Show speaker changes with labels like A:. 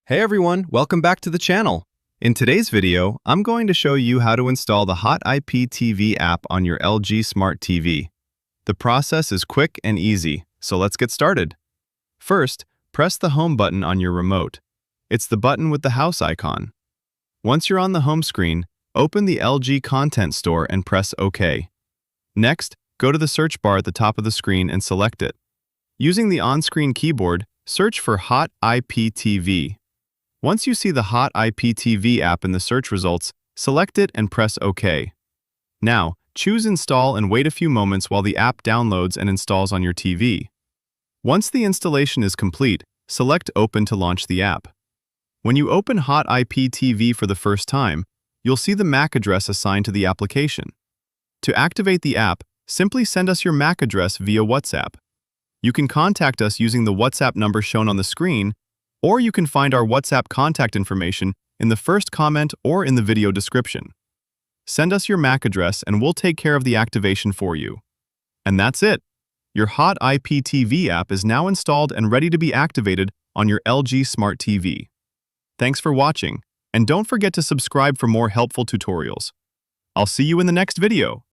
A: Hey everyone, welcome back to the channel. In today's video, I'm going to show you how to install the Hot IPTV app on your LG Smart TV. The process is quick and easy, so let's get started. First, press the home button on your remote. It's the button with the house icon. Once you're on the home screen, open the LG Content Store and press OK. Next, go to the search bar at the top of the screen and select it. Using the on-screen keyboard, search for Hot IPTV. Once you see the Hot IPTV app in the search results, select it and press OK. Now, choose Install and wait a few moments while the app downloads and installs on your TV. Once the installation is complete, select Open to launch the app. When you open Hot IPTV for the first time, you'll see the MAC address assigned to the application. To activate the app, simply send us your MAC address via WhatsApp. You can contact us using the WhatsApp number shown on the screen, or you can find our WhatsApp contact information in the first comment or in the video description. Send us your MAC address and we'll take care of the activation for you. And that's it! Your Hot IPTV app is now installed and ready to be activated on your LG Smart TV. Thanks for watching, and don't forget to subscribe for more helpful tutorials. I'll see you in the next video.